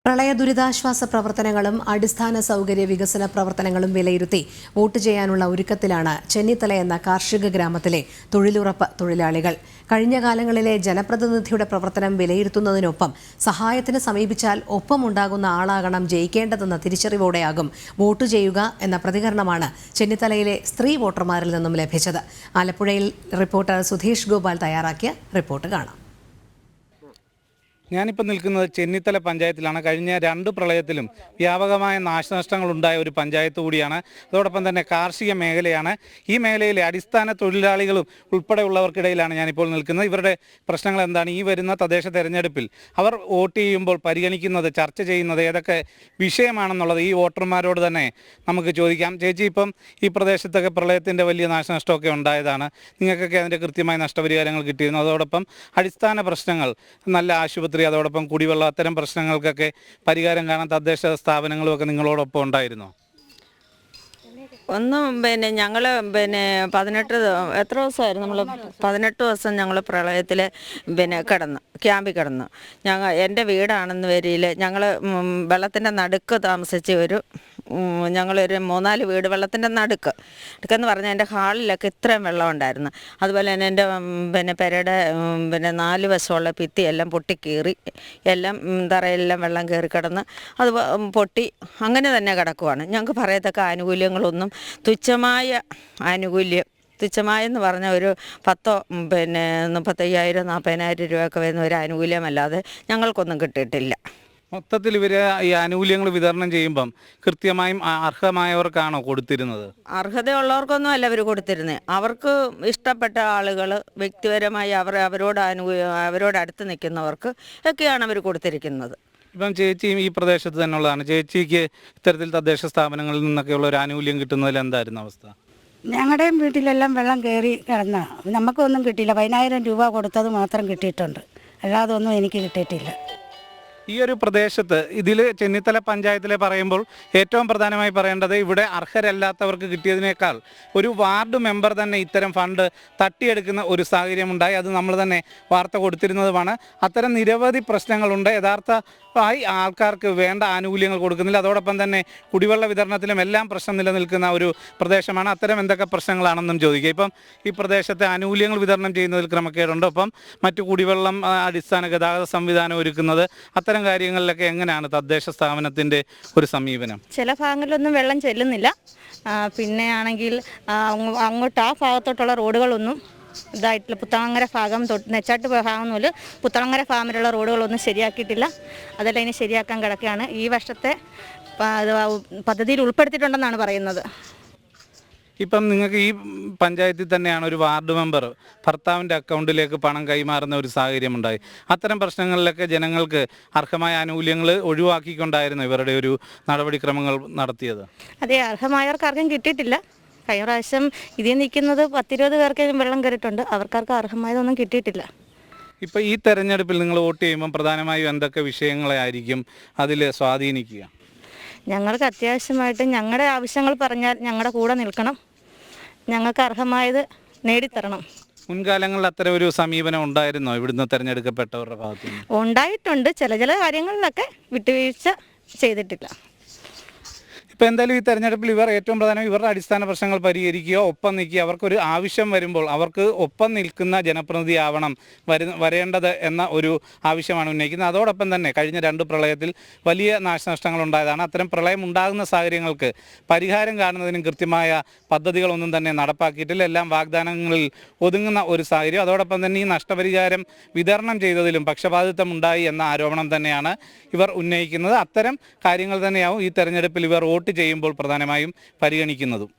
പ്രളയ ദുരിതാശ്വാസ പ്രവർത്തനങ്ങളും അടിസ്ഥാന സൗകര്യ വികസന പ്രവർത്തനങ്ങളും വിലയിരുത്തി വോട്ട് ചെയ്യാനുള്ള ഒരുക്കത്തിലാണ് ചെന്നിത്തല എന്ന കാർഷിക ഗ്രാമത്തിലെ തൊഴിലുറപ്പ് തൊഴിലാളികൾ. കഴിഞ്ഞ കാലങ്ങളിലെ ജനപ്രതിനിധിയുടെ പ്രവർത്തനം വിലയിരുത്തുന്നതിനൊപ്പം സഹായത്തിന് സമീപിച്ചാൽ ഒപ്പമുണ്ടാകുന്ന ആളാകണം ജയിക്കേണ്ടതെന്ന തിരിച്ചറിവോടെയാകും വോട്ട് ചെയ്യുക എന്ന പ്രതികരണമാണ് ചെന്നിത്തലയിലെ സ്ത്രീ വോട്ടർമാരിൽ നിന്നും ലഭിച്ചത്. ആലപ്പുഴയിൽ റിപ്പോർട്ടർ സുധീഷ് ഗോപാൽ തയ്യാറാക്കിയ റിപ്പോർട്ട് കാണാം. ഞാനിപ്പോൾ നിൽക്കുന്നത് ചെന്നിത്തല പഞ്ചായത്തിലാണ്. കഴിഞ്ഞ 2 പ്രളയത്തിലും വ്യാപകമായ നാശനഷ്ടങ്ങളുണ്ടായ ഒരു പഞ്ചായത്ത് കൂടിയാണ്. അതോടൊപ്പം തന്നെ കാർഷിക മേഖലയാണ്. ഈ മേഖലയിലെ അടിസ്ഥാന തൊഴിലാളികളും ഉൾപ്പെടെയുള്ളവർക്കിടയിലാണ് ഞാനിപ്പോൾ നിൽക്കുന്നത്. ഇവരുടെ പ്രശ്നങ്ങൾ എന്താണ്? ഈ വരുന്ന തദ്ദേശ തെരഞ്ഞെടുപ്പിൽ അവർ വോട്ട് ചെയ്യുമ്പോൾ പരിഗണിക്കുന്നത്, ചർച്ച ചെയ്യുന്നത് ഏതൊക്കെ വിഷയമാണെന്നുള്ളത് ഈ വോട്ടർമാരോട് തന്നെ നമുക്ക് ചോദിക്കാം. ചേച്ചി, ഇപ്പം ഈ പ്രദേശത്തൊക്കെ പ്രളയത്തിൻ്റെ വലിയ നാശനഷ്ടമൊക്കെ ഉണ്ടായതാണ്. നിങ്ങൾക്കൊക്കെ അതിൻ്റെ കൃത്യമായ നഷ്ടപരിഹാരങ്ങൾ കിട്ടിയിരുന്നു. അതോടൊപ്പം അടിസ്ഥാന പ്രശ്നങ്ങൾ, നല്ല ആശുപത്രി, അതോടൊപ്പം കുടിവെള്ളം, അത്തരം പ്രശ്നങ്ങൾക്കൊക്കെ പരിഹാരം കാണാൻ തദ്ദേശ സ്ഥാപനങ്ങളുമൊക്കെ നിങ്ങളോടൊപ്പം ഉണ്ടായിരുന്നോ? ഞങ്ങൾ 18 എത്ര ദിവസമായിരുന്നു നമ്മൾ 18 ദിവസം ഞങ്ങൾ പ്രളയത്തിൽ ക്യാമ്പിൽ കിടന്നു. എൻ്റെ വീടാണെന്ന് വരിയിൽ ഞങ്ങൾ വെള്ളത്തിൻ്റെ നടുക്ക് താമസിച്ച ഞങ്ങളൊരു 3-4 വീട് വെള്ളത്തിൻ്റെ നടുക്കെന്ന് പറഞ്ഞാൽ എൻ്റെ ഹാളിലൊക്കെ ഇത്രയും വെള്ളം ഉണ്ടായിരുന്നു. അതുപോലെ തന്നെ എൻ്റെ പെരയുടെ 4 വശമുള്ള ഭിത്തിയെല്ലാം പൊട്ടിക്കീറി, എല്ലാം തറയെല്ലാം വെള്ളം കയറി കിടന്ന് അത് പൊട്ടി അങ്ങനെ തന്നെ കിടക്കുവാണ്. ഞങ്ങൾക്ക് പറയത്തക്ക ആനുകൂല്യങ്ങളൊന്നും, തുച്ഛമായെന്ന് പറഞ്ഞാൽ ഒരു 10 35,000 40,000 രൂപയൊക്കെ വരുന്ന ഒരു ആനുകൂല്യമല്ലാതെ ഞങ്ങൾക്കൊന്നും കിട്ടിയിട്ടില്ല. മൊത്തത്തിൽ ഇവർ ഈ ആനുകൂല്യങ്ങൾ വിതരണം ചെയ്യുമ്പം കൃത്യമായും അർഹമായവർക്കാണോ കൊടുത്തിരുന്നത്? അർഹതയുള്ളവർക്കൊന്നും അല്ല അവർ കൊടുത്തിരുന്നത്. അവർക്ക് ഇഷ്ടപ്പെട്ട ആളുകൾ, വ്യക്തിപരമായി അവരോട് അടുത്ത് നിൽക്കുന്നവർക്ക് ഒക്കെയാണ് അവർ കൊടുത്തിരിക്കുന്നത്. ഇപ്പം ചേച്ചി ഈ പ്രദേശത്ത് തന്നെ ഉള്ളതാണ്. ചേച്ചിക്ക് ഇത്തരത്തിൽ തദ്ദേശ സ്ഥാപനങ്ങളിൽ നിന്നൊക്കെയുള്ള ഒരു ആനുകൂല്യം കിട്ടുന്നതിൽ എന്തായിരുന്നു അവസ്ഥ? ഞങ്ങളുടെയും വീട്ടിലെല്ലാം വെള്ളം കയറി കിടന്ന, നമുക്കൊന്നും കിട്ടിയില്ല. 10,000 രൂപ കൊടുത്തത് മാത്രം കിട്ടിയിട്ടുണ്ട്, അല്ലാതെ ഒന്നും എനിക്ക് കിട്ടിയിട്ടില്ല. ഈ ഒരു പ്രദേശത്ത് ഇതിൽ ചെന്നിത്തല പഞ്ചായത്തിലെ പറയുമ്പോൾ ഏറ്റവും പ്രധാനമായി പറയേണ്ടത്, ഇവിടെ അർഹരല്ലാത്തവർക്ക് കിട്ടിയതിനേക്കാൾ ഒരു വാർഡ് മെമ്പർ തന്നെ ഇത്തരം ഫണ്ട് തട്ടിയെടുക്കുന്ന ഒരു സാഹചര്യമുണ്ടായി. അത് നമ്മൾ തന്നെ വാർത്ത കൊടുത്തിരുന്നതുമാണ്. അത്തരം നിരവധി പ്രശ്നങ്ങളുണ്ട്. യഥാർത്ഥമായി ആൾക്കാർക്ക് വേണ്ട ആനുകൂല്യങ്ങൾ കൊടുക്കുന്നില്ല. അതോടൊപ്പം തന്നെ കുടിവെള്ള വിതരണത്തിലും എല്ലാം പ്രശ്നം നിലനിൽക്കുന്ന ഒരു പ്രദേശമാണ്. അത്തരം എന്തൊക്കെ പ്രശ്നങ്ങളാണെന്നും ചോദിക്കുക. ഇപ്പം ഈ പ്രദേശത്തെ ആനുകൂല്യങ്ങൾ വിതരണം ചെയ്യുന്നതിൽ ക്രമക്കേടുണ്ട്. ഒപ്പം മറ്റു കുടിവെള്ളം, അടിസ്ഥാന ഗതാഗത സംവിധാനം ഒരുക്കുന്നത്, അത്തരം കാര്യങ്ങളിലൊക്കെ എങ്ങനെയാണ് തദ്ദേശ സ്ഥാപനത്തിൻ്റെ ഒരു സമീപനം? ചില ഭാഗങ്ങളിലൊന്നും വെള്ളം ചെല്ലുന്നില്ല. പിന്നെ ആണെങ്കിൽ അങ്ങോട്ട് ആ ഭാഗത്തോട്ടുള്ള റോഡുകളൊന്നും ഇതായിട്ടില്ല. പുത്തളങ്ങര ഭാഗം തൊട്ട് നെച്ചാട്ട് ഭാഗം മുതൽ പുത്തളങ്ങര ഫാമിലുള്ള റോഡുകളൊന്നും ശരിയാക്കിയിട്ടില്ല. അതെല്ലാം ഇനി ശരിയാക്കാൻ കിടക്കുകയാണ്. ഈ വർഷത്തെ പദ്ധതിയിൽ ഉൾപ്പെടുത്തിയിട്ടുണ്ടെന്നാണ് പറയുന്നത്. ഇപ്പം നിങ്ങൾക്ക് ഈ പഞ്ചായത്തിൽ തന്നെയാണ് ഒരു വാർഡ് മെമ്പർ ഭർത്താവിൻ്റെ അക്കൗണ്ടിലേക്ക് പണം കൈമാറുന്ന ഒരു സാഹചര്യമുണ്ടായി. അത്തരം പ്രശ്നങ്ങളിലൊക്കെ ജനങ്ങൾക്ക് അർഹമായ ആനുകൂല്യങ്ങൾ ഒഴിവാക്കിക്കൊണ്ടായിരുന്നു ഇവരുടെ ഒരു നടപടിക്രമങ്ങൾ നടത്തിയത്. അതെ, അർഹമായവർക്ക് ആർക്കും കിട്ടിയിട്ടില്ല. കഴിഞ്ഞ പ്രാവശ്യം ഇതിൽ നിൽക്കുന്നത് 10-20 പേർക്ക് വെള്ളം കയറിയിട്ടുണ്ട്. അവർക്കാർക്ക് അർഹമായതൊന്നും കിട്ടിയിട്ടില്ല. ഇപ്പോൾ ഈ തെരഞ്ഞെടുപ്പിൽ നിങ്ങൾ വോട്ട് ചെയ്യുമ്പം പ്രധാനമായും എന്തൊക്കെ വിഷയങ്ങളായിരിക്കും അതിൽ സ്വാധീനിക്കുക? ഞങ്ങൾക്ക് അത്യാവശ്യമായിട്ട് ഞങ്ങളുടെ ആവശ്യങ്ങൾ പറഞ്ഞാൽ ഞങ്ങളുടെ കൂടെ നിൽക്കണം, ഞങ്ങൾക്ക് അർഹമായത് നേടിത്തരണം. മുൻകാലങ്ങളിൽ അത്തരം ഒരു സമീപനം ഉണ്ടായിരുന്നോ ഇവിടുന്ന് തിരഞ്ഞെടുക്കപ്പെട്ടവരുടെ ഭാഗത്തു നിന്ന്? ഉണ്ടായിട്ടുണ്ട്. ചില കാര്യങ്ങളിലൊക്കെ വിട്ടുവീഴ്ച ചെയ്തിട്ടില്ല. ഇപ്പോൾ എന്തായാലും ഈ തെരഞ്ഞെടുപ്പിൽ ഇവർ ഏറ്റവും പ്രധാനം ഇവരുടെ അടിസ്ഥാന പ്രശ്നങ്ങൾ പരിഹരിക്കുകയോ ഒപ്പം നിൽക്കുക, അവർക്കൊരു ആവശ്യം വരുമ്പോൾ അവർക്ക് ഒപ്പം നിൽക്കുന്ന ജനപ്രതിനിധി ആവണം വരേണ്ടത് എന്ന ഒരു ആവശ്യമാണ് ഉന്നയിക്കുന്നത്. അതോടൊപ്പം തന്നെ കഴിഞ്ഞ 2 പ്രളയത്തിൽ വലിയ നാശനഷ്ടങ്ങൾ ഉണ്ടായതാണ്. അത്തരം പ്രളയം ഉണ്ടാകുന്ന സാഹചര്യങ്ങൾക്ക് പരിഹാരം കാണുന്നതിനും കൃത്യമായ പദ്ധതികളൊന്നും തന്നെ നടപ്പാക്കിയിട്ടില്ല. എല്ലാം വാഗ്ദാനങ്ങളിൽ ഒതുങ്ങുന്ന ഒരു സാഹചര്യം. അതോടൊപ്പം തന്നെ ഈ നഷ്ടപരിഹാരം വിതരണം ചെയ്തതിലും പക്ഷപാതിത്വം ഉണ്ടായി എന്ന ആരോപണം തന്നെയാണ് ഇവർ ഉന്നയിക്കുന്നത്. അത്തരം കാര്യങ്ങൾ തന്നെയാവും ഈ തെരഞ്ഞെടുപ്പിൽ ഇവർ വോട്ട് ചെയ്യുമ്പോൾ പ്രധാനമായും പരിഗണിക്കുന്നതും.